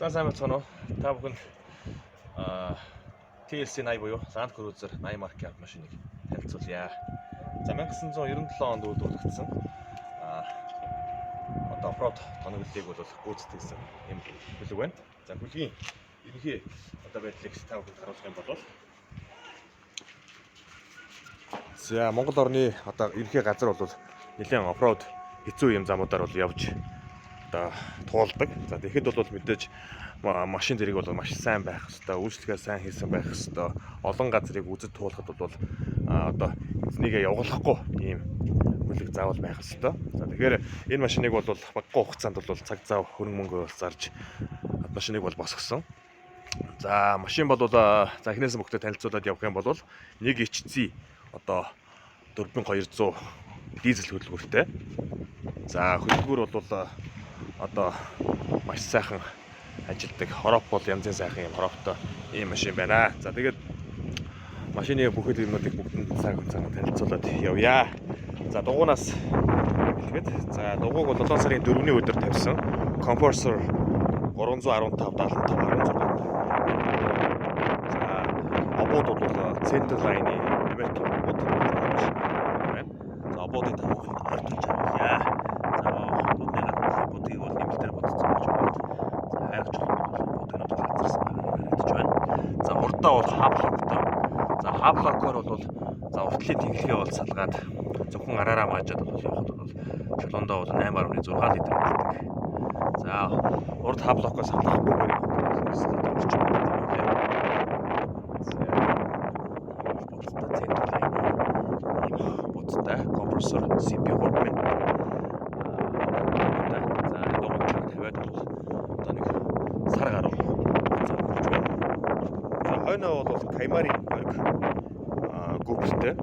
За сайн байна уу? Та бүхэнд TLC 80 буюу Land Cruiser 80 маркийн автомашиныг танилцуулъя. За 1997 онд үйлдвэрлэгдсэн одоо offroad тоноглолыг бол гүйцэтгэсэн юм бүлэг байна. За бүлгийн ерөнхий одоо байдлыг та бүхэнд харуулах юм бол за Монгол орны одоо ерөнхий газар бол нэлээд offroad хэцүү юм замуудаар бол явж одоо туулдаг. За тэгэхэд бол мэдээж машин зэрэг бол маш сайн байх хэвээр, үйлчлэгээ сайн хийсэн байх хэвээр, олон газрыг үзэж туулахад бол одоо эзнийг явуулахгүй ийм бүлэг заавал байх хэвээр. За тэгэхээр энэ машиныг бол багагүй хугацаанд бол цаг зав хөрөнгө мөнгө зарж машиныг бол босгосон. За машин бол за эхнээс нь бүгдээ танилцуулаад явах юм бол 1HC одоо 4200 дизель хөдөлгөөртэй. За хөдөлгөөр бол одоо маш сайхан ажилдаг. Хорооп бол янзын сайхан юм хорооптой ийм машин байна. За тэгээд машины бүхэл юмнуудыг бүгдэнд цаг танилцуулаад явъя. За дугуунаас хэлгээд за дугуйг бол 7 сарын 4-ний өдөр тавьсан. Compressor 315 75 16. За обод бол Center Line-ы American обод байна. За ободыг тавьсан ордож авъя. За ободны гадна бодгийг бол нэмэлтээр бодсон байж байна. За хайрч бодгонод газарсан харагдаж байна. За урдаа бол хаблоктой. За хаблокоор бол за уртлын тэнхлэгээ бол салгаад зөвхөн араараа маажаад бол явахад бол чулуундаа бол 8.6 литр байдаг. За урд хаблокоос салахгүйгээр явахад бол 9 литр орчим байдаг. За компрессор CP3 байна. Сар гаруй хугацаа болж байна. За хойноо бол Camry ориг гүүпэртэй.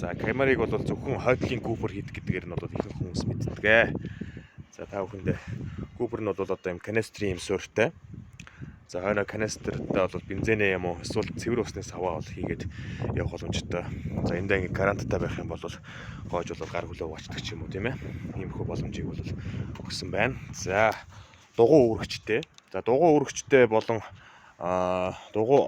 За Camry-г бол зөвхөн хойдлын гүүпэр хийдэг гэдгээр нь бол ихэнх хүмүүс мэддэг. За та бүхэндээ гүүпэр нь бол одоо юм канистрын юм суурьтай. За хойноо канистртай бол бензинээ юм уу эсвэл цэвэр усны саваа бол хийгээд явах боломжтой. За эндээ ингэ гаранттай байх юм бол гоож бол гар хөлөө уучдаг ч юм уу тийм ээ. Иймэрхүү боломжийг бол өгсөн байна. За дугуй үүрэгчтэй. За дугуй үүрэгчтэй болон дугуй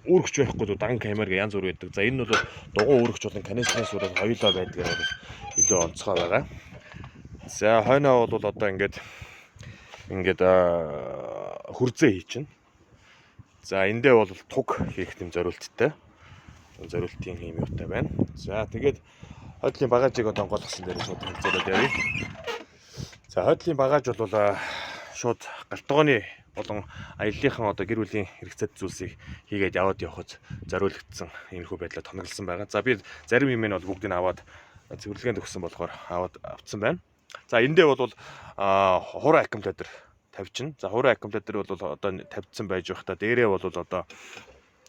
үүрэгч байхгүй дан камер янз бүр байдаг. За энэ бол дугуй үүрэгч болон канистрын суурь хоёулаа байдгаар бол илүү онцгой байгаа. За хойноо бол одоо ингээд хүрзээ хий чинь. За эндээ бол туг хийх юм зориулттай. Зориултын юм юутай байна. За тэгээд хойдлын багажийг одоо онгойлгосон дээр шууд хэлцүүлээд явъя. За хойдлын багаж бол шууд галтгооны болон аяллахын одоо гэр бүлийн хэрэгцээ зүйлсийг хийгээд яваад явахд зориулагдсан иймэрхүү байдлаар тоноглосон байгаа. За би зарим юм нь бол бүгдийг аваад цэвэрлэгэнд өгсөн болохоор аваад авцсан байна. За эндээ бол хураа аккумулятор тавьчихна. За хураа аккумулятор бол одоо тавьдсан байж байх та дээрээ бол одоо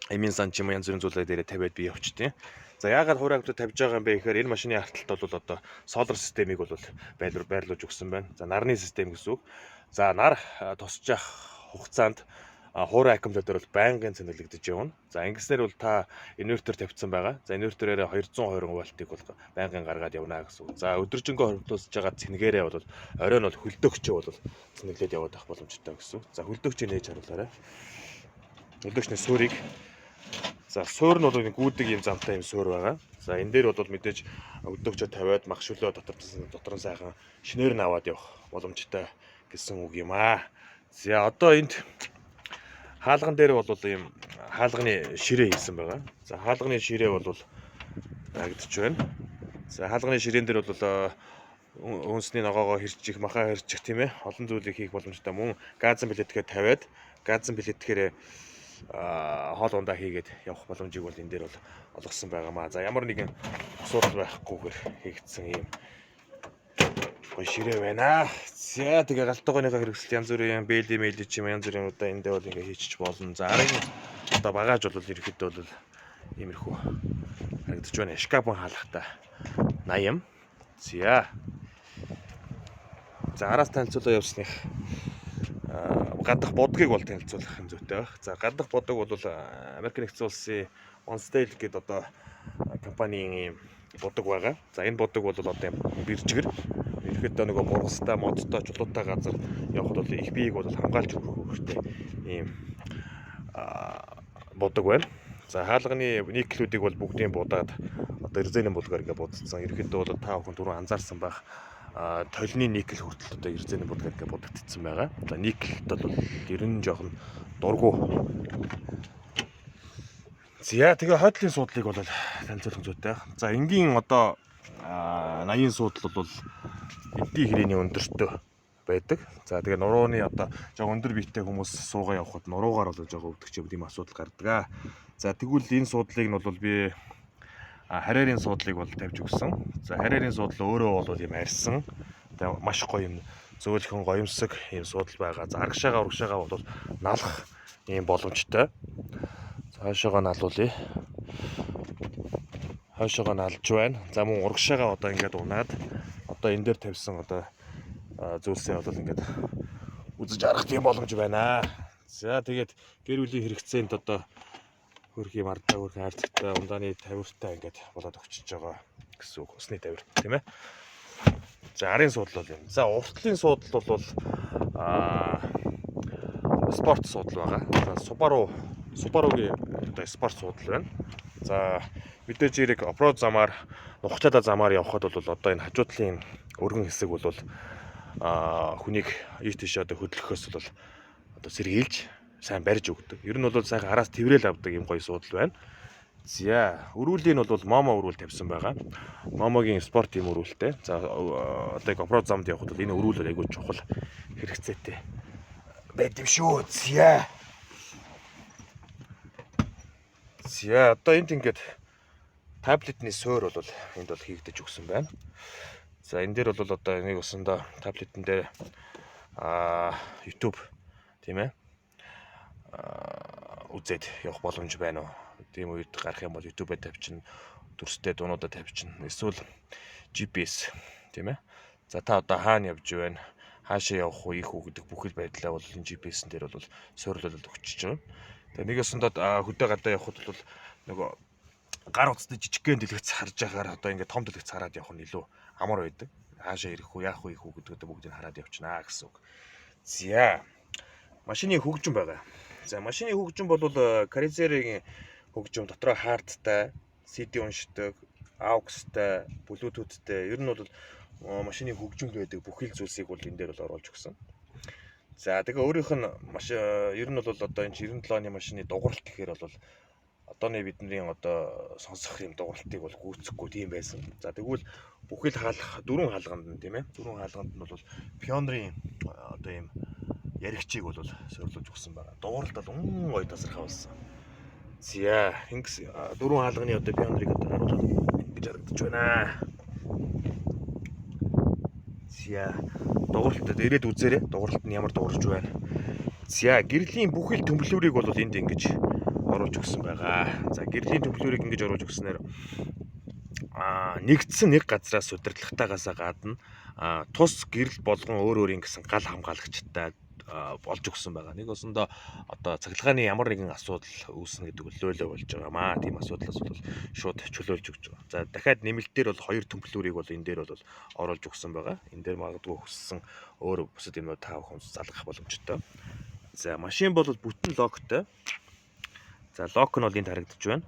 эмийн сан ч юм янз бүрийн зүйлээ дээрээ тавиад би явчихтیں۔ За яагаад хураа аккумулятор тавьж байгаа юм бэ гэхээр энэ машины арталт бол одоо солар системийг бол байрлуулж өгсөн байна. За нарны систем гэсэн үг. За нар тусч явах хугацаанд хураа аккумулятор бол байнгын цэнэглэгдэж явна. За ингэснээр бол та инвертер тавьсан байгаа. За инвертерээр 220 вольтыг бол байнгын гаргаад явна гэсэн үг. За өдөржингөө хөрвүүлж байгаа цэнгээрээ бол оройн бол хөлдөөгчөө бол цэнэглээд яваад авах боломжтой гэсэн үг. За хөлдөөгчийг нээж харуулаарай. Хөлдөөгчний суурийг за суур нь бол гүйдэг юм замтай юм суур байгаа. За энэ дээр бол мэдээж өдөржөө тавиад мах шөлөө дотор нь сайхан шинээр нь аваад явах боломжтой гэсэн үг юм аа. За одоо энд хаалган дээр бол ийм хаалганы ширээ хийсэн байгаа. За хаалганы ширээ бол харагдаж байна. За хаалганы ширээн дээр бол үнсний ногоогоо хэрчих, махаа хэрчих тийм ээ. Олон зүйлийг хийх боломжтой. Мөн газын билетгээ тавиад газын билетгэхээр хоол ундаа хийгээд явах боломжийг бол энэ дээр бол олгосон байгаамаа. За ямар нэгэн асуудал байхгүйгээр хийгдсэн ийм гоё ширээ байна. За тэгээ галтгооныхаа хэрэгсэл янз бүрийн бэлий мэйли ч юм янз бүрийн удаа эндээ бол ингээ хийчих болно. За арын одоо багаж бол ерөөхдөө бол иймэрхүү харагдаж байна. Шкафын хаалгатай 80. За араас танилцуулаа явсных гадах бодгийг бол танилцуулах юм зүйтэй байх. За гадах бодог бол Америк нэгдсэн улсын OnStyle гэдэг одоо компанийн бодог байгаа. За энэ бодог бол одоо биржгэр ерөөхдөө нөгөө бургастай модтой чулуутай газар явхад бол их биеийг бол хамгаалж өгөх хэрэгтэй ийм бодог байна. За хаалганы никлүүдийг бол бүгдийг будаад одоо эрзэний будгаар ингээд будцсан. Ерөнхийдөө бол та бүхэн түрүү анзаарсан байх толны никл хүртэл одоо эрзэний будгаар ингээд будагдсан байгаа. За никлд бол ер нь жоохон дургу. За тэгээ хойдлын суудлыг бол танилцуулах зүйтэй. За энгийн одоо 80 суудл бол эдийн хэрээний өндөртөө байдаг. За тэгээ нурууны одоо жоо өндөр биетэй хүмүүс суугаа явхад нуруугаар бол жоо өвдөгч юм асуудал гардаг. За тэгвэл энэ суудлыг нь бол би хараарийн суудлыг бол тавьж өгсөн. За хараарийн суудлаа өөрөө бол юм арьсан. Тэгээ маш гоё юм зөөлхөн гоёмсог юм суудл байгаа. За урагшаага бол налах юм боломжтой. За хойшоогоо налуулъя. Хойшоогоо налж байна. За мөн урагшаага одоо ингээд унаад одоо энэ дээр тавьсан одоо зүйлсээ бол ингээд үзэж харах тийм боломж байна. За тэгээд гэр бүлийн хэрэгцээнд одоо хөрхи мардаа хөрхи хайрцагтай ундааны тавиртай ингээд болоод өгчөж байгаа гэсэн үг. Усны тавир тийм ээ. За арын суудлал юм. За уртлын суудлал бол спорт суудлал байгаа. За Subaru-гийн одоо спорт суудлал байна. За мэдээж хэрэг оффроуд замаар нухчаада замаар явхад бол одоо энэ хажуудлын өргөн хэсэг бол хүнийг ийш тийш одоо хөдлөхөөс бол одоо сэргийлж сайн барьж өгдөг. Ер нь бол сайхан араас тэврээл авдаг юм гоё суудлал байна. За өрүүлийг нь бол момо өрүүл тавьсан байгаа. Момогийн спорт юм өрүүлтэй. За одоо оффроуд замд явхад бол энэ өрүүл айгүй чухал хэрэгцээтэй байд юм шүү. За одоо энд ингээд таблетны суурь бол энд бол хийгдэж өгсөн байна. За энэ дээр бол одоо нэг усандаа таблетэн дээр YouTube тийм ээ үзээд явах боломж байна уу? Тийм үед гарах юм бол YouTube-д тавьчихна, дүрстэй дуунуудад тавьчихна. Эсвэл GPS тийм ээ. За та одоо хаана явж байна? Хаашаа явах уу, ийх үү гэдэг бүхэл байдлаа бол энэ GPS-н дээр бол суйрлуулад өгчөж байгаа. Тэгээ нэг усандаа хөдөө гадаа явхад бол нөгөө гар утастай жижигхэн дэлгэц харж байгаар одоо ингээд том дэлгэц хараад явах нь илүү амар байдаг. Хаашаа ирэх үү, яах вэ гэдэгт бүгдийг хараад явчихнаа гэсэн үг. За машины хөгжим байгаа. За машины хөгжим бол Carrezzeria-гийн хөгжим дотроо хардтай, CD уншдаг, AUX-тай, Bluetooth-тэй ер нь бол машины хөгжимд байдаг бүхэл зүйлсийг бол энэ дээр бол оруулж өгсөн. За тэгээ өөрийнх нь ер нь бол одоо энэ 97 оны машины дугуйлт гэхээр бол одооны бидний одоо сонсох юм дугуйлтыг бол гүйцэхгүй тийм байсан. За тэгвэл бүхэл дөрвөн хаалганд нь тийм ээ. Дөрвөн хаалганд нь бол Pioneer-ийн одоо ийм яригчийг бол сорилуулж өгсөн байна. Дугуйлт бол гоё тасархай болсон. За ингс дөрвөн хаалганы одоо Pioneer-ыг одоо харуулж ингэж харагдаж байна. За дугуйлтад ирээд үзээрэй. Дугуйлт нь ямар дуурж байна. За гэрлийн бүхэл төмплүүрийг бол энд ингэж оруулж өгсөн байгаа. За гэрлийн төмплүүрийг ингэж оруулж өгснээр нэгдсэн нэг газраас удирдлагатайгаас гадна тус гэрэл болгон өөр ингэсэн гал хамгаалагчтай болж өгсөн байгаа. Нэг усандаа одоо цахилгааны ямар нэгэн асуудал үүснэ гэдэг өлөөлөө болж байгаамаа. Тийм асуудлаас бол шууд чөлөөлж өгч байгаа. За дахиад нэмэлтээр бол хоёр төмплүүрийг бол энэ дээр бол оруулж өгсөн байгаа. Энэ дээр магадгүй хүссэн өөр бусад юмнууд та бүхэн залгах боломжтой. За машин бол бүтэн локтой. За лок нь бол энд харагдаж байна.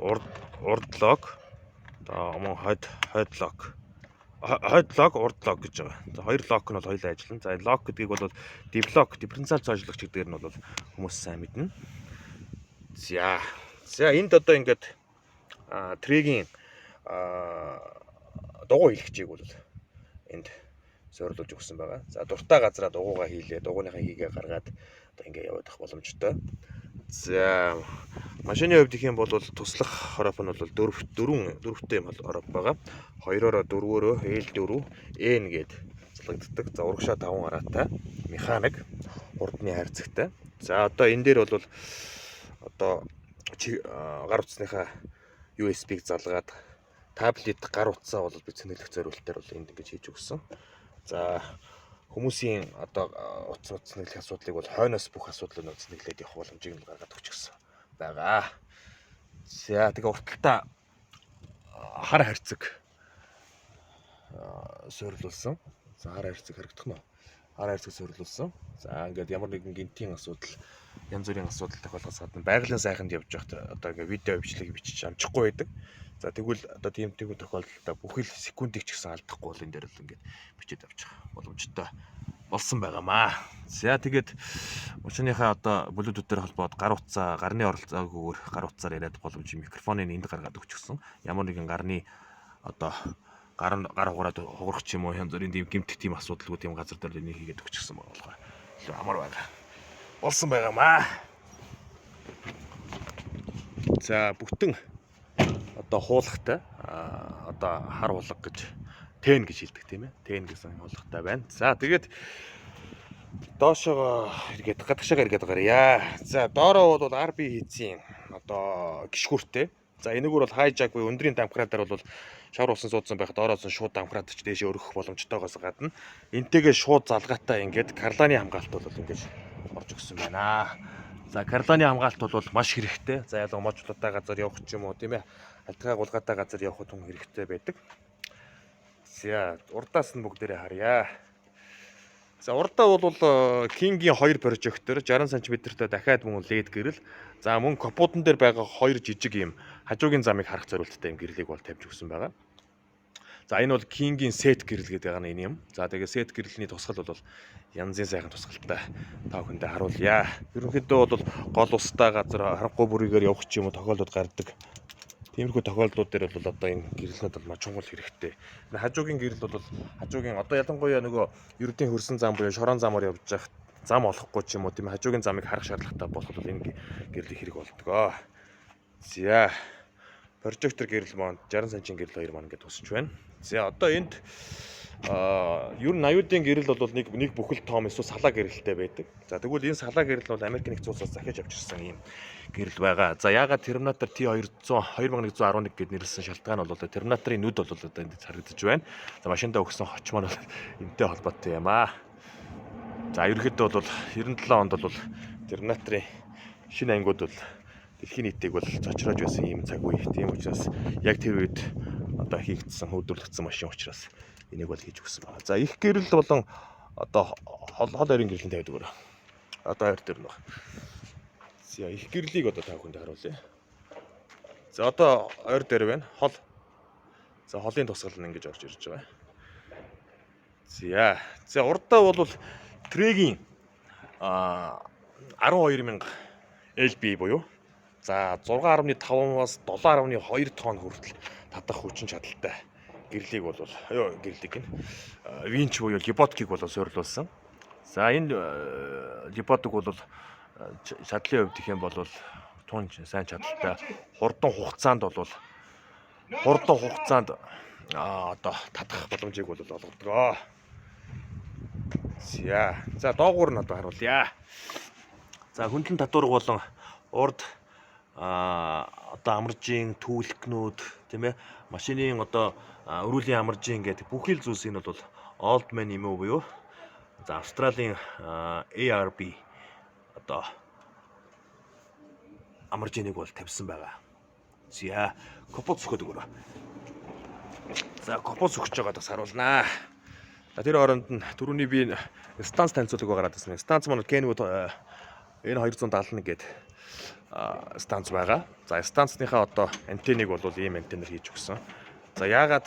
Урд лок. Одоо мөн хойд лок. Хойд лок, урд лок гэж байгаа. За хоёр лок нь бол хоёулаа ажиллана. За лок гэдгийг бол девлок, дифференциал цоожлагч гэдгээр нь бол хүмүүс сайн мэднэ. За энд одоо ингээд трэгийн дугуй хэлэгчийг бол энд сорилуулж өгсөн байгаа. За дуртай газараа дугуйгаа хийлээ. Дугуйныхаа хийгээ гаргаад одоо ингээд яваад ах боломжтой. За машины хувьд их юм бол туслах хороп нь бол дөрвтэй юм хороп байгаа. 2-ороо 4-өрөө L4 N гээд залгагддаг. За урагшаа 5 араатай механик урдны хайрцагтай. За одоо энэ дээр бол одоо гар утасныхаа USB-г залгаад таблет гар утсаа бол би цэнэглэх зориултаар бол энд ингэж хийж өгсөн. За хүмүүсийн одоо утас цэнэглэх асуудлыг бол хойноос бүх асуудлыг цэнэглээд явах боломжийг нь гаргаад өгчихсөн байгаа. За тэгээ урталтаа хар харьцаг сорилуулсан. За хар харьцаг харагдах нь. араар төсөрлүүлсэн. За ингээд ямар нэгэн гинтийн асуудал, янз бүрийн асуудал тохиолдохоос гадна байгалийн сайханд явж байхад одоо ингээд видео бичлэг бичиж амжихгүй байдаг. За тэгвэл одоо тийм тохиолдолд бүхэл секундыг ч гэсэн алдахгүй бол энэ дээр л ингээд бичиж авчих боломжтой болсон байгаамаа. За тэгээд учрынхаа одоо Bluetooth-ээр холбоод гар утсаа, гарны оролцоогүйгээр гар утсаар яриад боломж микрофоныг энд гаргаад өгчихсөн. Ямар нэгэн гарны одоо гар хугараад хугарах ч юм уу янз бүрийн тийм гэмтэх тийм асуудалгүй тийм газар дээр энийг хийгээд өгчихсөн байгаа болохоор амар байгаа. Болсон байгаамаа. За бүтэн одоо хуулгатай одоо хар хулга гэж тэн гэж хэлдэг тийм ээ. Тэн гэсэн хулгатай байна. За тэгээд доошоо эргээд гадагшаа эргээд гарья. За доороо бол RB хийцийн одоо гიშгүүртэй. За энэгээр бол хайжак буюу өндрийн дампградаар бол шавар усан суудсан байхад доороос нь шууд дампградч дээшээ өргөх боломжтойгоос гадна энтэйгээ шууд залгаатай ингээд карланы хамгаалт бол ингээд орж өгсөн байна. За карланы хамгаалт бол маш хэрэгтэй. За ялангуяа мочлоотой газар явах ч юм уу тийм ээ. Алтгай гулгаатай газар явах хүн хэрэгтэй байдаг. За урдаас нь бүгдээрээ харъя. За урдаа бол King-ийн 2 прожектор 60 см-тэй дахиад мөн LED гэрэл. За мөн капотон дээр байгаа 2 жижиг юм хажуугийн замыг харах зорилттой юм гэрлийг бол тавьж өгсөн байгаа. За энэ бол King-ийн set гэрэл гэдэг байгаа нь энэ юм. За тэгээ set гэрэлний тусгал бол янзын сайхан тусгалтай та бүхэндээ харуулъя. Ерөнхийдөө бол гол устай газар харанхуй бүрийгээр явах ч юм уу тохиолдод гардаг. Тиймэрхүү тохиолдлууд дээр бол одоо энэ гэрэлнүүд бол маш чухал хэрэгтэй. Энэ хажуугийн гэрэл бол хажуугийн одоо ялангуяа нөгөө ердийн хөрсөн зам буюу шорон замаар явж байхад зам олохгүй ч юм уу тийм хажуугийн замыг харах шаардлагатай болоход энэ гэрлийг хэрэг болдог. За прожектор гэрэл маань 60 см гэрэл 2 маань ингээд тусч байна. За одоо энд ер нь 80-уудын гэрэл бол нэг бүхэл том эсвэл салаа гэрэлтэй байдаг. За тэгвэл энэ салаа гэрэл бол Америк нэгдсэн улсаас захиж авч ирсэн юм гэрэл байгаа. За яагаад Terminator T200 2111 гэд нэрлсэн шалтгаан бол Terminator-ын нүд бол одоо энд харагдаж байна. За машиндаа өгсөн хоч маань бол энэтэй холбоотой юм аа. За ерөнхийдөө бол 97 онд бол Terminator-ын шинэ ангиуд бол дэлхийн нийтийг бол зочроож байсан юм цаг үе. Тийм учраас яг тэр үед одоо хийгдсэн хөөдөрлөгдсөн машин учраас энийг бол хийж өгсөн байна. За их гэрэл болон одоо хол ойрын гэрлийн тавьдаг өөр. Одоо ойр дээр нэг. За их гэрлийг одоо та бүхэнд харуулъя. За одоо ойр дээр байна. Хол. За холын тусгал нь ингэж орж ирж байгаа. За урдаа бол Трегийн 12000 LB буюу за 6.5-аас 7.2 тонн хүртэл татах хүчин чадалтай гэрлийг бол гэрлийг нь винч буюу либоткийг бол суйрлуулсан. За энэ либотик бол шатлын хувьд гэх юм бол тун сайн чадaltaй хурдан хугацаанд одоо татах боломжийг бол олгодог. За доогуур нь одоо харуулъя. За хөндлөн татварга болон урд одоо амаржийн түүлхнүүд тийм ээ машины одоо өрүүлийн амаржийн гэдэг бүхэл зүйлс энэ бол Oldman юм уу буюу за Австралийн ARB одоо амаржиныг бол тавьсан байгаа. За капот сөхөд өгөрөө. За капот сөхөж байгааг бас харуулнаа. За тэр хооронд нь түрүүний би станц танилцуулга гараад ирсэн. Станц маань Kenwood энэ 271 гэдэг станц байгаа. За станцныхаа одоо антенныг бол ийм антеннер хийж өгсөн. За яагаад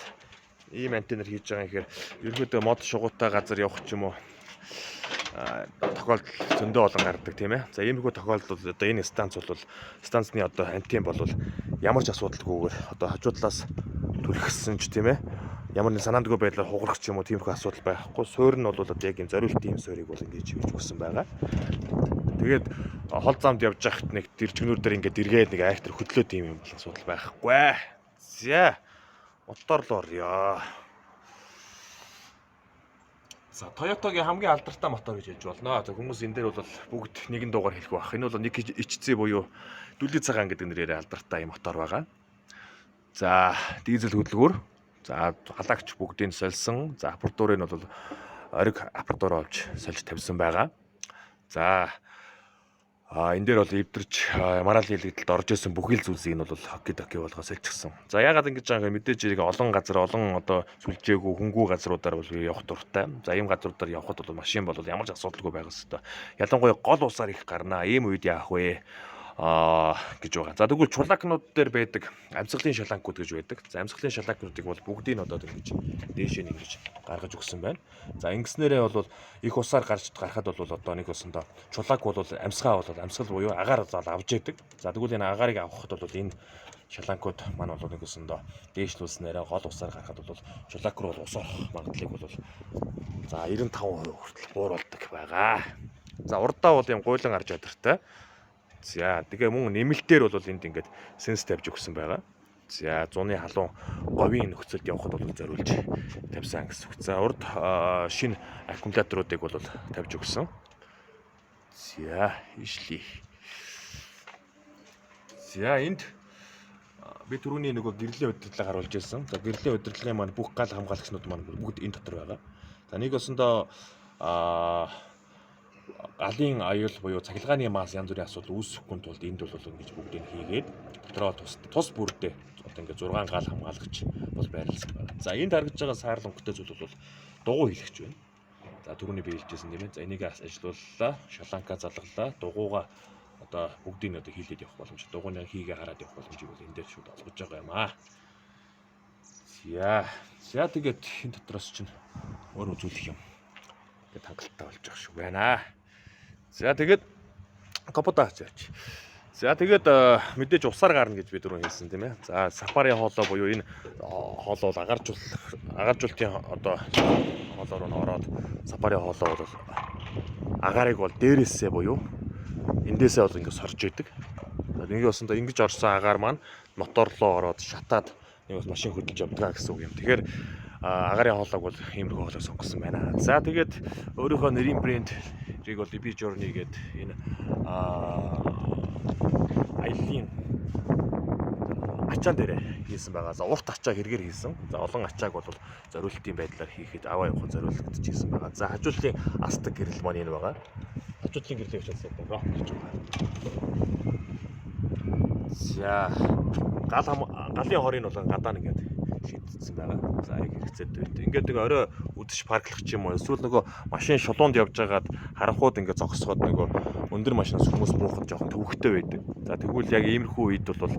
ийм антеннер хийж байгаа юм гэхээр ерөнхийдөө мод шугуутай газар явах ч юм уу тохиолдол зөндөө олон гардаг тийм ээ. За иймэрхүү тохиолдолд одоо энэ станц бол станцны одоо антенн бол ямар ч асуудалгүйгээр одоо хажуу талаас түлхсэн ч тийм ээ. Ямар нэг санаандгүй байдлаар хугарах ч юм уу тиймэрхүү асуудал байхгүй. Суурь нь бол одоо яг юм зориултын юм суурийг бол ингэж хийж өгсөн байгаа. Тэгээд хол замд явж байхад нэг дэржгнүүд дээр ингээд эргээд нэг айхтар хөдлөөд юм бол асуудал байхгүй. За мотор л орё. За Toyota-гийн хамгийн алдартай мотор гэж хэлж болно. За хүмүүс энэ дээр бол бүгд нэгэн дуугаар хэлэх байх. Энэ бол 1HC буюу дүлгийн цагаан гэдэг нэрээр алдартай мотор байгаа. За дизель хөдөлгөөр. За халагч бүгдийг сольсон. За аппаратурыг нь бол ориг аппаратур олж сольж тавьсан байгаа. За Энэ дээр бол эвдэрч маргаал хэлэгдэлд орж исэн бүхий л зүйлсийг нь бол хокки доки болгоос илчгсэн. За ягаад ингэж байгаа юм мэдээж ирэх олон газар олон одоо сүлжээгүй хөнгүү газруудаар бол явах дуртай. За ийм газруудаар явхад бол машин бол ямар ч асуудалгүй байх ёстой. Ялангуяа гол усаар их гарнаа. Ийм үед яах вэ? Гэж байгаа. За тэгвэл чулаакнууд дээр байдаг амьсгалын шаланкууд гэж байдаг. За амьсгалын шаланкуудыг бол бүгдийг нь одоо ингэж дээшээ нь ингэж гаргаж өгсөн байна. За ингэснээрээ бол их усаар гарахад бол одоо нэг усандаа чулаак бол амьсгаа бол амьсгал буюу агаар авж яадаг. За тэгвэл энэ агаарыг авахд бол энэ шаланкууд маань бол нэг усандаа дээшлүүлснээрээ гол усаар гарахад бол чулаак руу ус орох магадлалыг бол за 95% хүртэл бууруулдаг байгаа. За урдаа бол юм гуйлан арж ядартай. За тэгээ мөн нэмэлтээр бол энд ингээд сенс тавьж өгсөн байгаа. За зуны халуун говийн нөхцөлд явхад бол зориулж тавьсан гэсэн үг. За урд шинэ аккумуляторуудыг бол тавьж өгсөн. За ижлий. За энд би түрүүний нөгөө гэрлийн удирдлагыг харуулж ирсэн. За гэрлийн удирдлагын маань бүх гал хамгаалагчнууд маань бүгд энэ дотор байгаа. За нэг өсөндөө галын аюул буюу цахилгааны мас янз бүрийн асуудал үүсэхгүй тулд энд бол ингэж бүгдийг хийгээд дотроо тус бүрдээ одоо ингээд 6 гал хамгаалагч бол байрласан байна. За энд харагдж байгаа саарлангтай зүйл бол дугуй хэлэгч байна. За түрүүний би хэлжсэн тийм ээ. За энийг ажилууллаа, шаланка залгалаа, дугуйгаа одоо бүгдийг нь одоо хийлээд явах боломж. Дугуйны хийгээ хараад явах боломжийг бол энэ дээр шууд олгож байгаа юм аа. За тэгээд энэ дотроос чинь өөр үзүүлэх юм. Ингээд хангалттай болж байгаа шүү байна. За тэгээд капотаач явж. За тэгээд мэдээж усаар гарна гэж би түрүү хэлсэн тийм ээ. За сафари хоолой буюу энэ хоолой бол агааржуулалтын одоо хоолоор нь ороод сафари хоолой бол агаарыг бол дээрээсээ буюу эндээсээ бол ингэ сорж идэг. Нэг усандаа ингэж орсон агаар маань мотор руу ороод шатаад нэг бас машин хөдөлж явдаг гэсэн үг юм. Тэгэхээр агарын хоолойг бол иймэрхүү хоолой сонгосон байна. За тэгээд өөрийнхөө нэрийн брендийг бол B Journey гэдэг энэ аялын ачаан дээр хийсэн байгаа. За урт ачаа хэрэгээр хийсэн. За олон ачааг бол зориултын байдлаар хийхэд аваа явахад зориулагдж хийсэн байгаа. За хажуудлын астаг гэрэл маань энэ байгаа. Хажуудлын гэрлийг хэлсэн рок гэж байгаа. За галын хорыг бол гадаа нэгээд шийдсэн байгаа. За яг хэрэгцээд байт. Ингээд нэг орой үдэш парклах ч юм уу. Эсвэл нөгөө машин шулуунд явж байгаад харанхууд ингээд зогсоход нөгөө өндөр машинаас хүмүүс буухад жоохон төвөгтэй байдаг. За тэгвэл яг иймэрхүү үед бол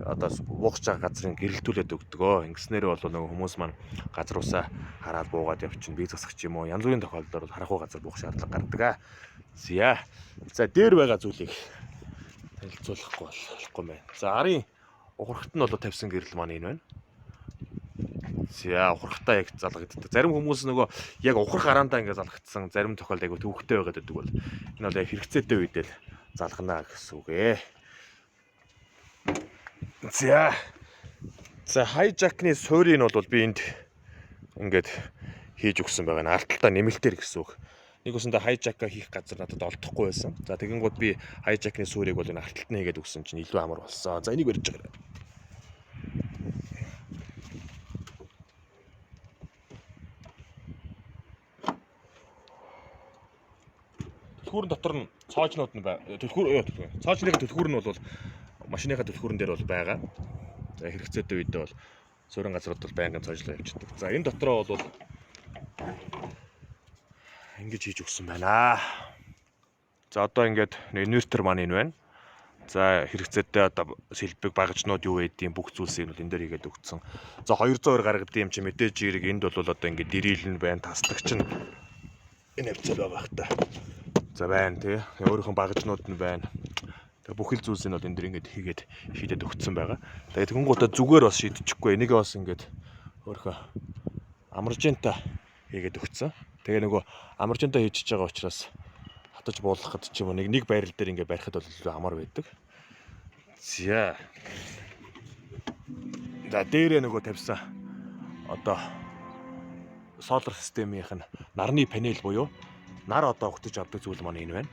одоо буугч байгаа газрын гэрэлтүүлээд өгдөгөө. Ингэснээр бол нөгөө хүмүүс маань газруудаа хараад буугаад явчихна. Бие засах ч юм уу. Янз бүрийн тохиолдолд бол харанхуй газар буух шаардлага гардаг. За дээр байгаа зүйлийг танилцуулахгүй болохгүй мэн. За арын ухрахт нь бол тавьсан гэрэл маань энэ байна. За ухрахтаа яг залгагддаг. Зарим хүмүүс нөгөө яг ухрах араандаа ингээд залгагдсан зарим тохиолдолд айгу төвөгтэй байгаад байдаг бол энэ бол яг хэрэгцээтэй үедээ л залгана гэсэн үг ээ. За хайжакны суурийг нь бол би энд ингээд хийж өгсөн байгаа. Алталтаа нэмэлтээр гэсэн үг. Нэг усандаа хайжака хийх газар надад олдохгүй байсан. За тэгэнгүүт би хайжакны суурийг бол энэ алталт нь хийгээд өгсөн чинь илүү амар болсон. За энийг барьж байгаа. Түлхүүрэн дотор нь цоожнууд нь цоожныхаа түлхүүр нь бол машиныхаа түлхүүрэн дээр бол байгаа. За хэрэгцээтэй үедээ бол суурин газрууд бол байнгын цоожлоо явчихдаг. За энэ дотроо бол ингэж хийж өгсөн байна. За одоо ингээд инвертер маань энэ байна. За хэрэгцээтэй одоо сэлбэг багажнууд юу байдیں бүх зүйлсийг нь энэ дээр хийгээд өгсөн. За 220 гаргадаг юм чи мэдээж ирэг энд бол одоо ингээд дэрил нь байна, тасдагч нь энэ хавцал байгаа хта. За байна тий. Өөрийнхөө багажнууд нь байна. Тэгээ бүхэл зүйлсийг нь бол энэ дэр ингээд хийгээд шийдээд өгсөн байгаа. Тэгээд тэнгуутаа зүгээр бас шийдчихгүй. Энийг бас ингээд өөрийнхөө амаржинта хийгээд өгсөн. Тэгээ нөгөө амаржинта хийчихэж байгаа учраас хатаж буулгахад ч юм уу нэг байрал дээр ингээд барихад бол илүү амар байдаг. За дээрээ нөгөө тавьсан одоо солар системийнх нь нарны панел буюу нар одоо хөтөж авдаг зүйл маань энэ байна.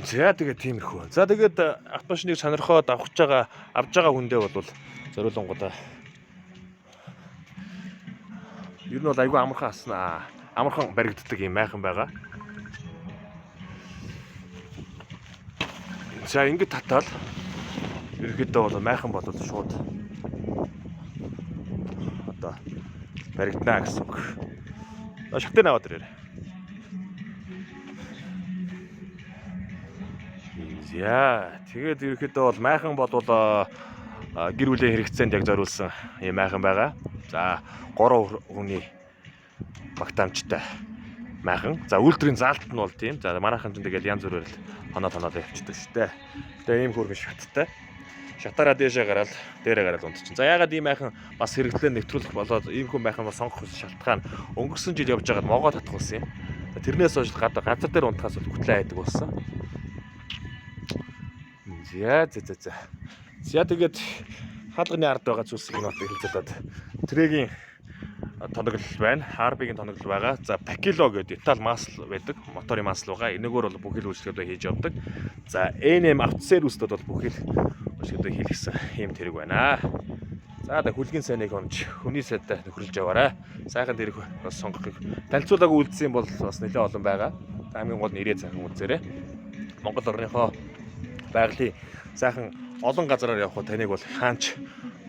За тэгээд тиймэрхүү. За тэгээд автомашиныг сонирхоод авч байгаа хүндээ бол зориулангуудаа ер нь бол айгүй амархан аснаа. амархан баригддаг юм майхан байгаа. За ингэж татаад ерөөхдөө бол майхан бодвол шууд одоо баригдана гэсэн үг. Шатны аваад ирээрэй. Яа, тэгээд ерөөхдөө бол майхан болвол гэр бүлийн хэрэгцээнд яг зориулсан юм майхан байгаа. За 3 хүний багтаамжтай майхан. За үйлдвэрийн заалт нь бол тийм. За манайхан ч тэгэл янз бүрээр хоноод явчихдаг шүү дээ. Тэгээ ийм хөргөн шаттай. Шатаараа дээшээ гараад дээрээ гараад унтчихсан. За ягаад ийм майхан бас хэрэглээ нэвтрүүлэх болоод ийм хүн майхан бас сонгох шалтгаан өнгөрсөн жил явж байгаад могоо татах болсон юм. Тэрнээс хойш газар дээр унтахаас бол хөтлөө хайдаг болсон. За тэгээд хаалганы ард байгаа зүйлсийг нотыг хэлцээд трэгийн тоноглол байна. Харбигийн тоноглол байгаа. За Пакило гэдэг Итали масл байдаг. Моторын масл байгаа. Энэгээр бол бүхэл үйлчлэгээ хийж явдаг. За NM автосервисд бол бүхэл үйлчлэгээ хийлгсэн юм тэрэг байна. За хүлгийн сайныг хонж хүний сайдаа нөхөрлж яваарай. Сайхан тэрэг бас сонгохыг танилцуулаагүй үлдсэн бол бас нэлээд олон байгаа. Хамгийн гол нэрээ сайхан үзээрэй. Монгол орныхоо байгалийн сайхан олон газараар явах таныг бол хаач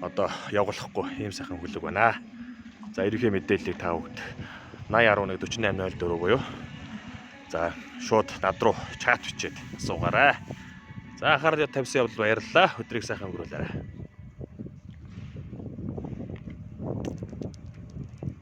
одоо явуулахгүй ийм сайхан хүлэг байна. За ерөнхий мэдээллийг та бүгд 8011 4804 буюу за шууд над руу чат бичээд асуугаарай. За анхаарал тавьсан явдал баярлалаа. Өдрийг сайхан өнгөрүүлээрэй.